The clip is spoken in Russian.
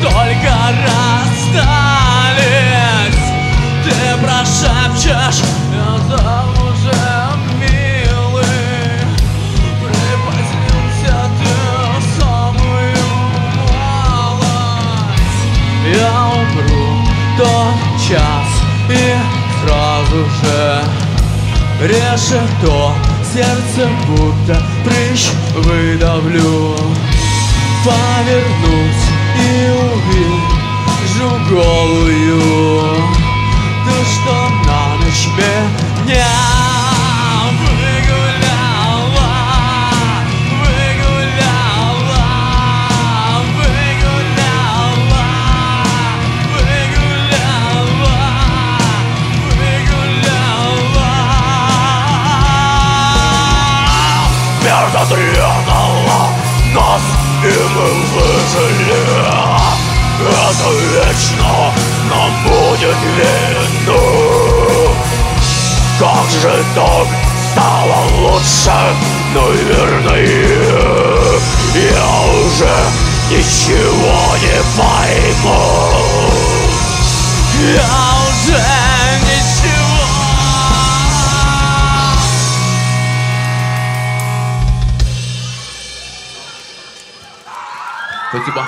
только расстались. Ты прошепчешь, это уже милый. Припозднился ты в самую малость. Я умру тот час и сразу же решето сердце будто прыщ выдавлю. Повернусь и увижу голую ту, что на ночь меня выгуляла, выгуляла, выгуляла, выгуляла, выгуляла. Смерть отрезала нас, и мы выжили. Это вечно нам будет видно. Как же так стало лучше, наверное. Я уже ничего не пойму. Я уже ничего. Спасибо.